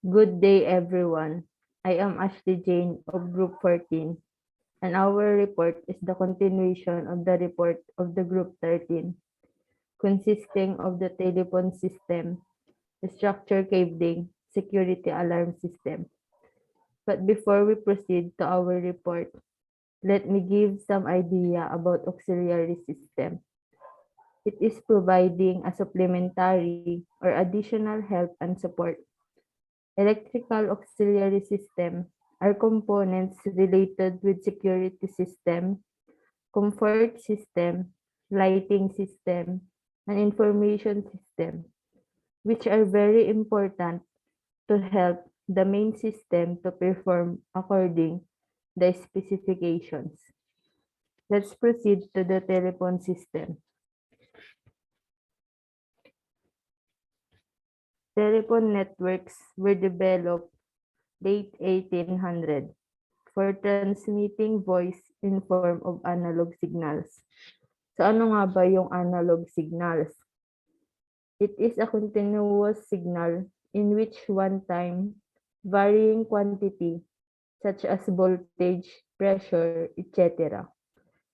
Good day, everyone. I am Ashley Jane of Group 14, and our report is the continuation of the report of the Group 13, consisting of the telephone system, the structure cabling, security alarm system. But before we proceed to our report, let me give some idea about auxiliary system. It is providing a supplementary or additional help and support. Electrical auxiliary system are components related with security system, comfort system, lighting system, and information system, which are very important to help the main system to perform according the specifications. Let's proceed to the telephone system. Telephone networks were developed late 1800 for transmitting voice in form of analog signals. So ano nga ba yung analog signals? It is a continuous signal in which one time varying quantity such as voltage, pressure, etc.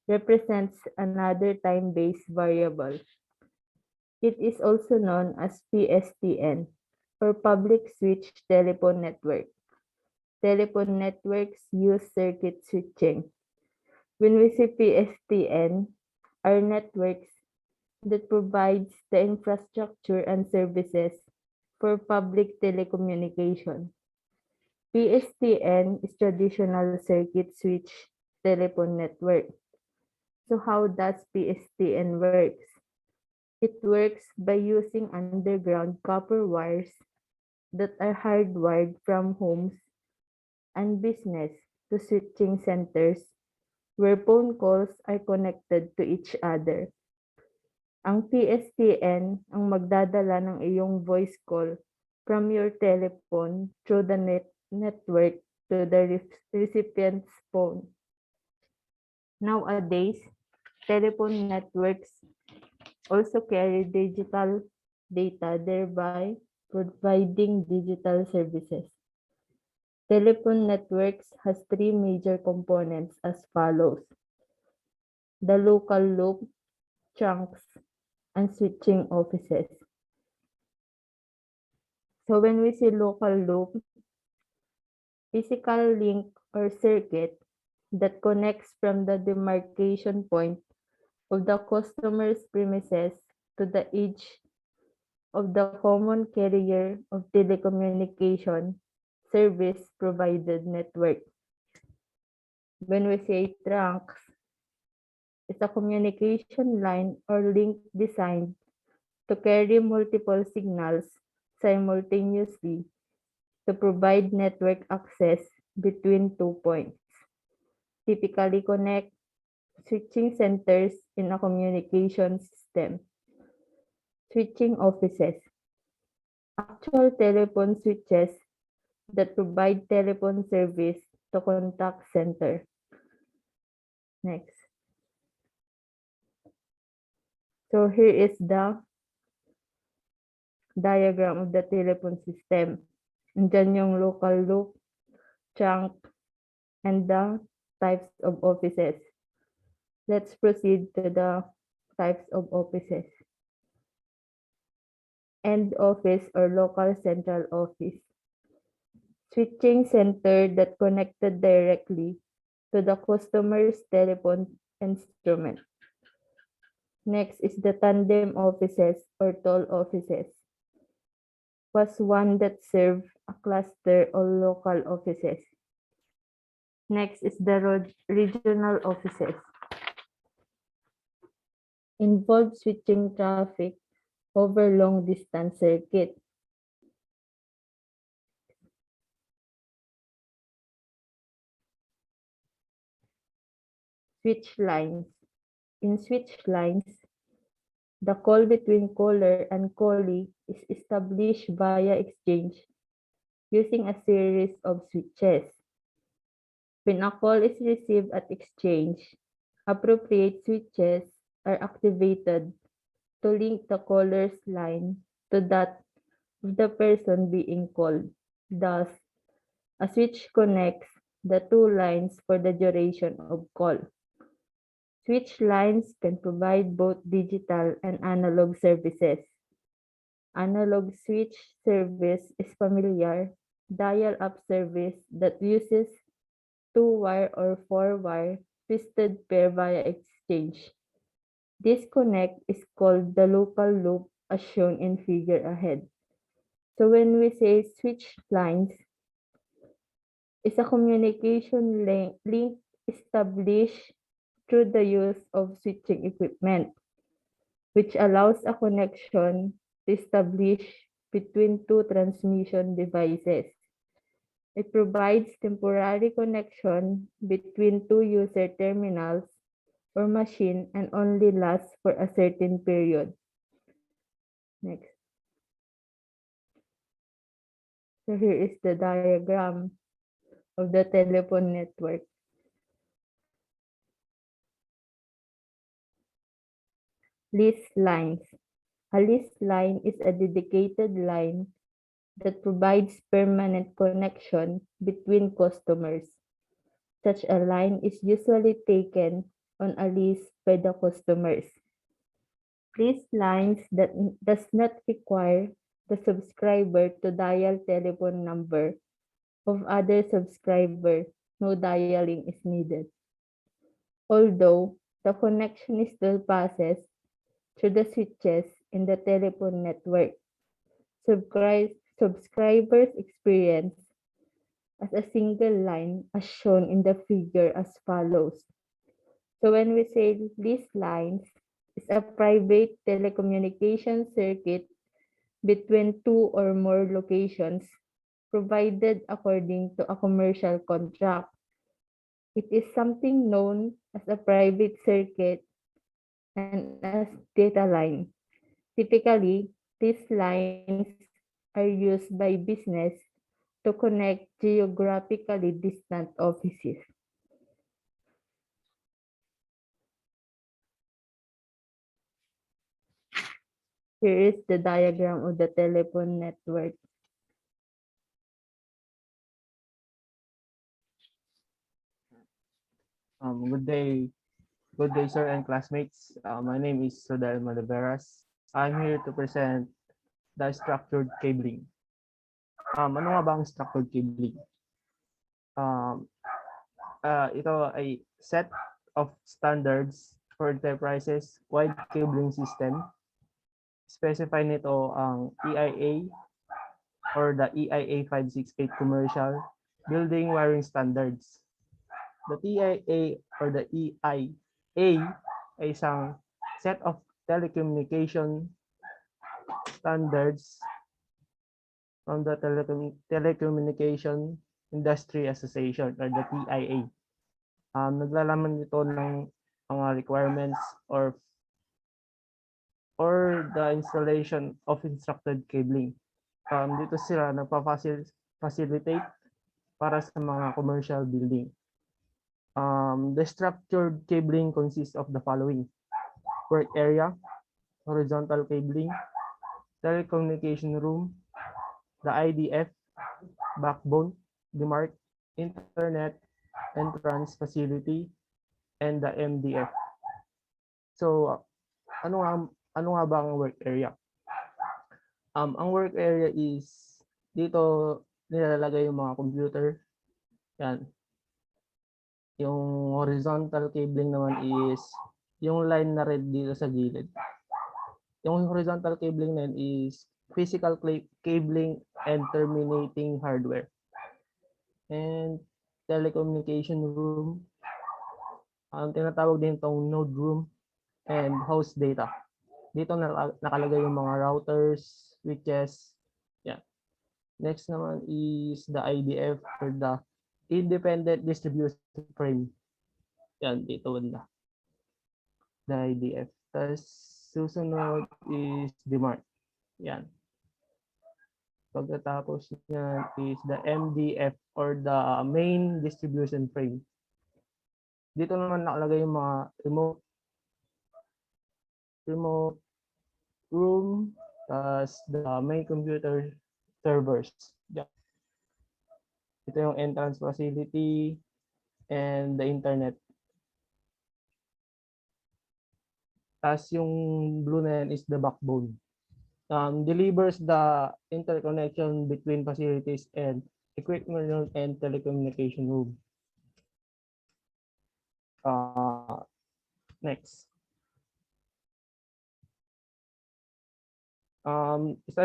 represents another time-based variable. It is also known as PSTN or Public Switch Telephone Network. Telephone networks use circuit switching. When we say PSTN, are networks that provides the infrastructure and services for public telecommunication. PSTN is traditional circuit switch telephone network. So how does PSTN works? It works by using underground copper wires that are hardwired from homes and business to switching centers where phone calls are connected to each other. Ang PSTN ang magdadala ng iyong voice call from your telephone through the network to the recipient's phone. Nowadays, telephone networks also carry digital data, thereby providing digital services. Telephone networks has three major components as follows: the local loop, trunks, and switching offices. So when we say local loop, physical link or circuit that connects from the demarcation point of the customer's premises to the edge of the common carrier of telecommunication service provided network. When we say trunks, it's a communication line or link designed to carry multiple signals simultaneously to provide network access between 2 points. Typically connect switching centers in a communication system. Switching offices. Actual telephone switches that provide telephone service to contact center. Next. So here is the diagram of the telephone system. Andyan yung local loop, trunk, and the types of offices. Let's proceed to the types of offices. End office or local central office. Switching center that connected directly to the customer's telephone instrument. Next is the tandem offices or toll offices. Was one that serve a cluster or local offices. Next is the regional offices. Involve switching traffic over long distance circuit. Switch lines. In switch lines, the call between caller and callee is established via exchange using a series of switches. When a call is received at exchange, appropriate switches are activated to link the caller's line to that of the person being called. Thus, a switch connects the two lines for the duration of call. Switch lines can provide both digital and analog services. Analog switch service is familiar dial-up service that uses two-wire or four-wire twisted pair via exchange. This connect is called the local loop as shown in figure ahead. So when we say switch lines, is a communication link established through the use of switching equipment, which allows a connection to establish between two transmission devices. It provides temporary connection between two user terminals or machine and only lasts for a certain period. Next. So here is the diagram of the telephone network. List lines. A list line is a dedicated line that provides permanent connection between customers. Such a line is usually taken on a lease by the customers. List lines that does not require the subscriber to dial telephone number of other subscriber. No dialing is needed. Although the connection still passes through the switches in the telephone network. Subscribers experience as a single line as shown in the figure as follows. So when we say these lines, it's a private telecommunication circuit between two or more locations provided according to a commercial contract. It is something known as a private circuit and as data line. Typically, these lines are used by business to connect geographically distant offices. Here is the diagram of the telephone network. Good day, sir and classmates. My name is Oliveras. I'm here to present the structured cabling. Ano nga ba ang structured cabling? Um, ito ay set of standards for enterprises wide cabling system. Specify nito ang EIA or the EIA 568 commercial building wiring standards. The TIA or the EIA ay isang set of telecommunication standards from the Telecommunication Industry Association or the TIA. Naglalaman nito ng mga requirements or the installation of instructed cabling. Dito sila nagpa-facilitate para sa mga commercial building. The structured cabling consists of the following: work area, horizontal cabling, telecommunication room, the IDF, backbone, DMARC, internet, entrance facility, and the MDF. So, ano nga ba ang work area? Ang work area is dito nilalagay yung mga computer. Yan. Yung horizontal cabling naman is yung line na red dito sa gilid. Yung horizontal cabling na yun is physical cabling and terminating hardware. And telecommunication room, ang tinatawag din itong node room and host data. Dito nakalagay yung mga routers, switches. Yeah. Next naman is the IDF or the Independent Distribution Frame. Yan, dito banda. The IDF. Tapos susunod is DMARC. Yan. Pagkatapos niyan is the MDF or the Main Distribution Frame. Dito naman nakalagay yung mga remote room, tas the main computer servers. Yeah. Ito yung entrance facility and the internet. Tapos yung blue na yan is the backbone. Delivers the interconnection between facilities and equipment room and telecommunication room. Next.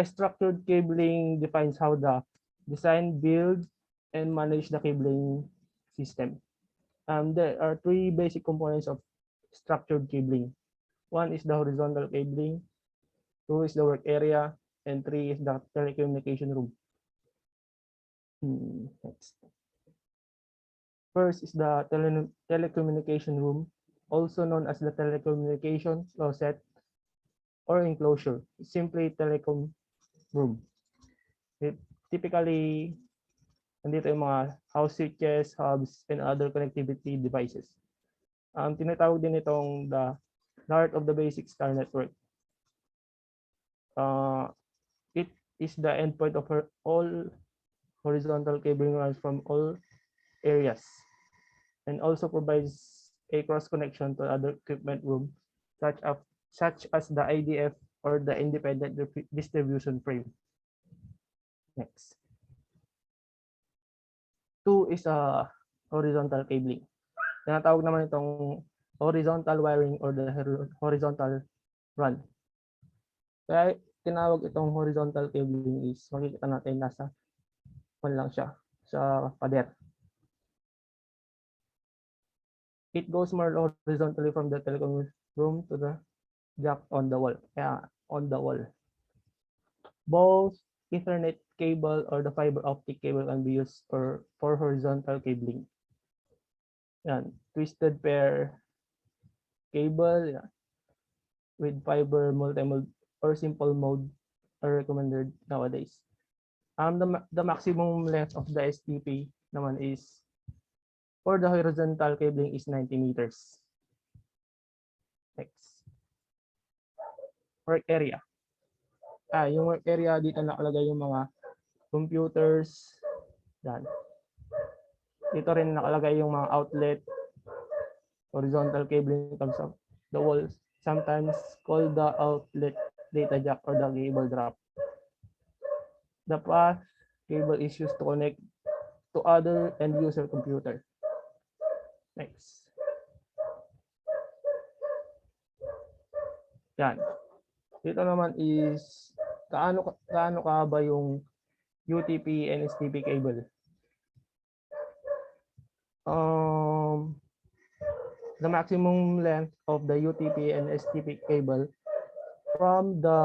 Structured cabling defines how the design, build, and manage the cabling system. There are three basic components of structured cabling. One is the horizontal cabling, two is the work area, and three is the telecommunication room. Next. First is the telecommunication room, also known as the telecommunication closet or enclosure, simply telecom room. Typically, nandito yung mga house switches, hubs, and other connectivity devices. Tinatawag din itong the heart of the basic star network. It is the endpoint of all horizontal cabling runs from all areas, and also provides a cross connection to other equipment room, such as the IDF or the independent distribution frame. Next. Two is a horizontal cabling. Tinatawag naman itong horizontal wiring or the horizontal run. Kaya tinawag itong horizontal cabling is makikita natin nasa lang siya sa pader. It goes more horizontally from the telecom room to the jack on the wall. Kaya on the wall. Both Ethernet cable or the fiber optic cable can be used for horizontal cabling. Yan, twisted pair cable, yan, with fiber multi-mode or simple mode are recommended nowadays. The maximum length of the STP naman is for the horizontal cabling is 90 meters. Next. Work area. Yung work area, dito nakalagay yung mga computers. Yan. Dito rin nakalagay yung mga outlet. Horizontal cabling comes up the walls, sometimes called the outlet data jack or the cable drop. The path cable is used to connect to other end user computer. Next. Yan. Dito naman is kaano kahaba yung UTP and STP cable. The maximum length of the UTP and STP cable from the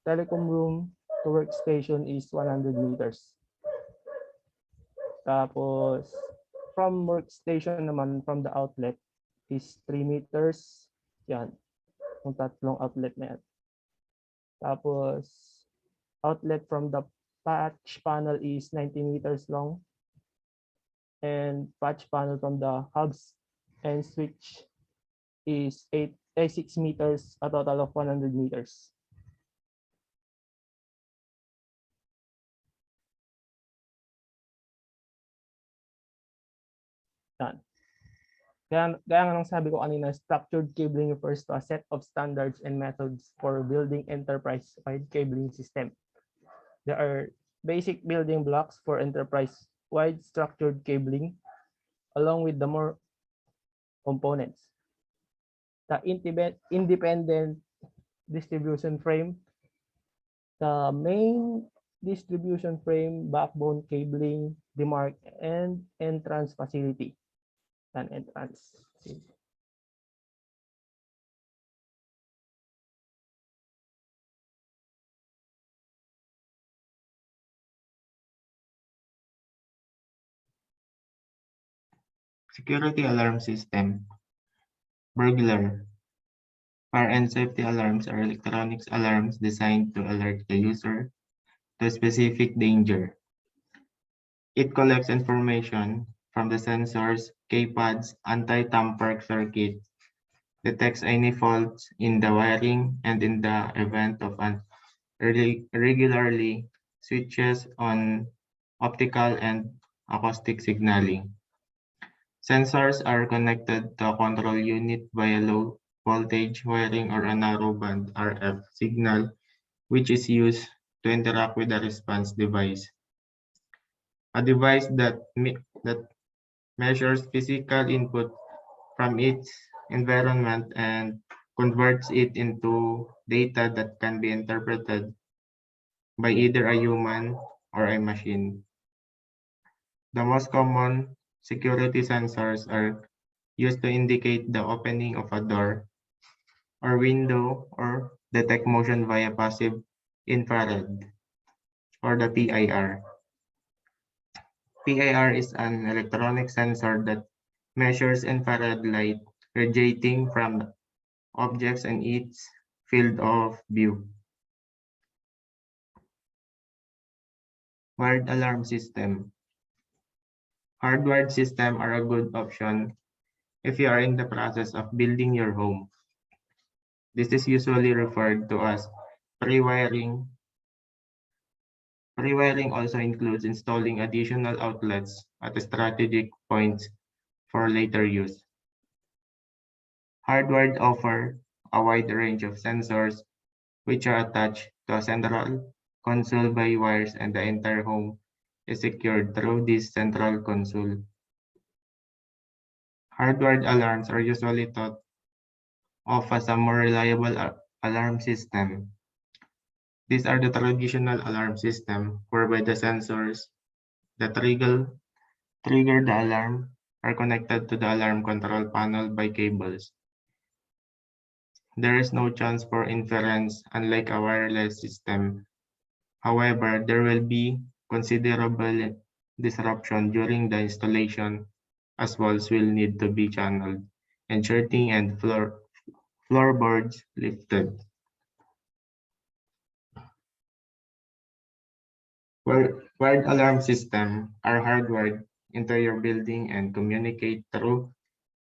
telecom room to workstation is 100 meters. Tapos, from workstation naman, from the outlet is 3 meters. Yan. Yung tatlong outlet na yan. Tapos, outlet from the patch panel is 90 meters long. And patch panel from the hubs and switch is 6 meters, a total of 100 meters. Yan. Kaya nga nang sabi ko kanina, structured cabling refers to a set of standards and methods for building enterprise-wide cabling system. There are basic building blocks for enterprise-wide structured cabling, along with the more components. The independent distribution frame, the main distribution frame, backbone cabling, demarc, and entrance facility. An entrance. Security alarm system. Burglar. Fire and safety alarms are electronic alarms designed to alert the user to a specific danger. It collects information from the sensors, keypads, anti-tamper circuit, detects any faults in the wiring, and in the event of an regularly switches on optical and acoustic signaling. Sensors are connected to a control unit via low voltage wiring or a narrow band RF signal, which is used to interact with the response device. A device that measures physical input from its environment and converts it into data that can be interpreted by either a human or a machine. The most common security sensors are used to indicate the opening of a door or window or detect motion via passive infrared or the PIR. PIR is an electronic sensor that measures infrared light radiating from objects in its field of view. Wired alarm system. Hardwired systems are a good option if you are in the process of building your home. This is usually referred to as pre-wiring. Pre-wiring also includes installing additional outlets at strategic points for later use. Hardwired offer a wide range of sensors which are attached to a central console by wires, and the entire home is secured through this central console. Hardwired alarms are usually thought of as a more reliable alarm system. These are the traditional alarm system whereby the sensors that trigger the alarm are connected to the alarm control panel by cables. There is no chance for interference unlike a wireless system. However, there will be considerable disruption during the installation as walls will need to be channeled and shirting and floorboards lifted. Wired alarm systems are hardwired into your building and communicate through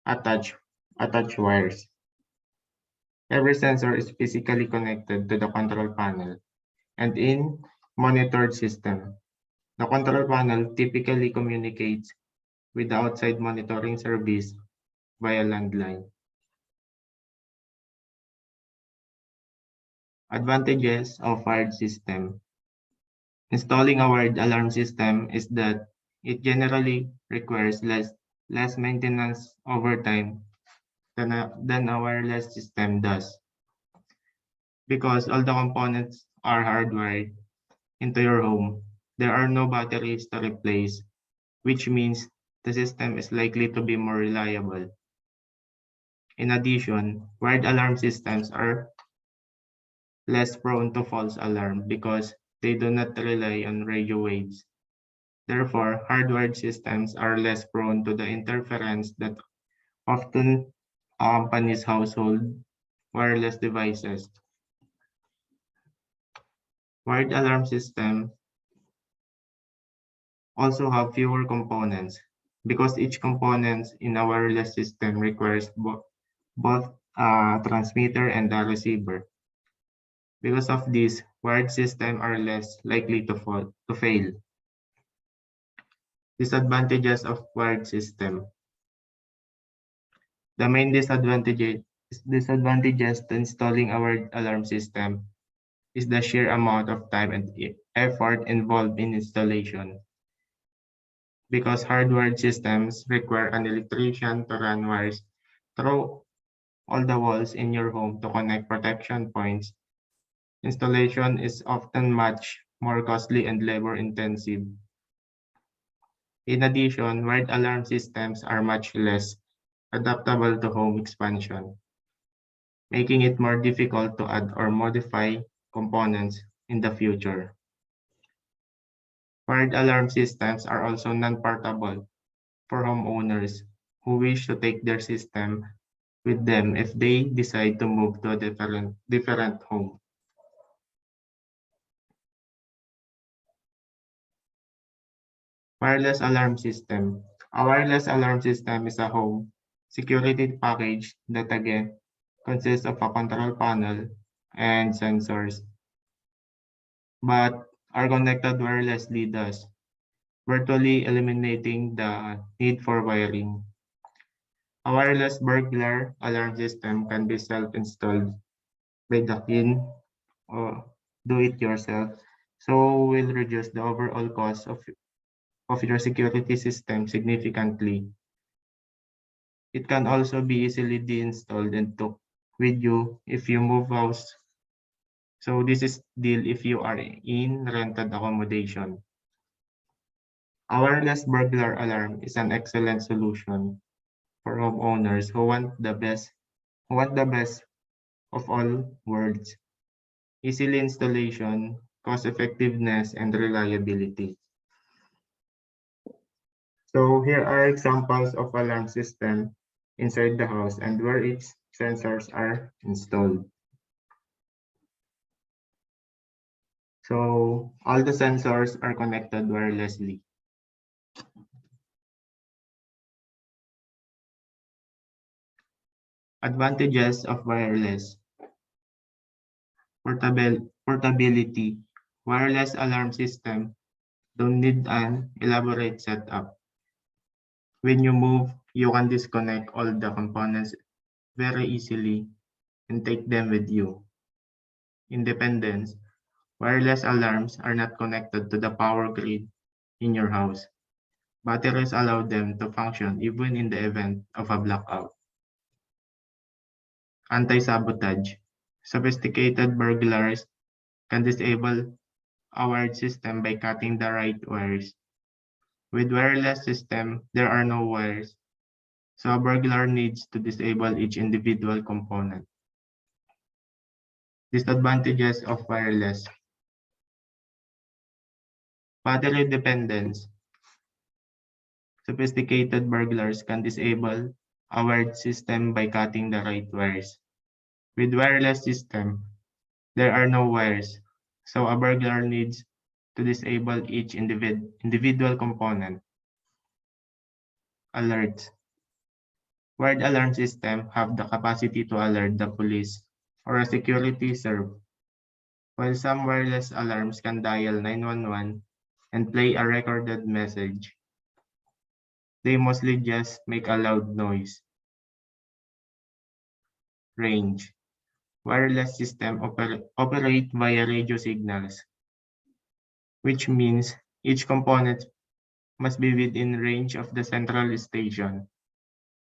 attached, attached wires. Every sensor is physically connected to the control panel and in monitored system. The control panel typically communicates with the outside monitoring service via landline. Advantages of wired system. Installing a wired alarm system is that it generally requires less maintenance over time than a wireless system does. Because all the components are hardwired into your home, there are no batteries to replace, which means the system is likely to be more reliable. In addition, wired alarm systems are less prone to false alarm because they do not rely on radio waves. Therefore, hardwired systems are less prone to the interference that often accompanies household wireless devices. Wired alarm systems also have fewer components because each component in a wireless system requires both a transmitter and a receiver. Because of this, wired systems are less likely to fail. Disadvantages of wired system. The main disadvantages to installing a wired alarm system is the sheer amount of time and effort involved in installation. Because hardwired systems require an electrician to run wires through all the walls in your home to connect protection points, installation is often much more costly and labor intensive. In addition, wired alarm systems are much less adaptable to home expansion, making it more difficult to add or modify components in the future. Wired alarm systems are also non-portable for homeowners who wish to take their system with them if they decide to move to a different home. Wireless alarm system. A wireless alarm system is a home security package that again consists of a control panel and sensors, but are connected wirelessly thus. virtually eliminating the need for wiring. A wireless burglar alarm system can be self-installed by the kin or do it yourself, so will reduce the overall cost of your security system significantly. It can also be easily deinstalled and took with you if you move house. So this is deal if you are in rented accommodation. A wireless burglar alarm is an excellent solution for homeowners who want the best of all worlds: easily installation, cost effectiveness, and reliability. So here are examples of alarm system inside the house and where its sensors are installed. So all the sensors are connected wirelessly. Advantages of wireless: portability. Wireless alarm system don't need an elaborate setup. When you move, you can disconnect all the components very easily and take them with you. Independence. Wireless alarms are not connected to the power grid in your house. Batteries allow them to function even in the event of a blackout. Anti-sabotage. Sophisticated burglars can disable a wired system by cutting the right wires. With wireless system, there are no wires, so a burglar needs to disable each individual component. Disadvantages of wireless: battery dependence. Sophisticated burglars can disable a wired system by cutting the right wires. With wireless system, there are no wires, so a burglar needs to disable each individual component. Alerts. Wired alarm systems have the capacity to alert the police or a security serve, while some wireless alarms can dial 911 and play a recorded message. They mostly just make a loud noise. Range. Wireless systems operate via radio signals, which means each component must be within range of the central station.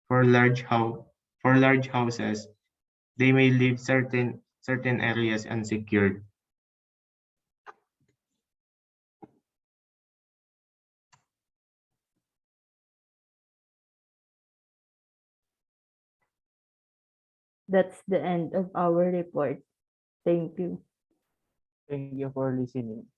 For for large houses, they may leave certain areas unsecured. That's the end of our report. Thank you. Thank you for listening.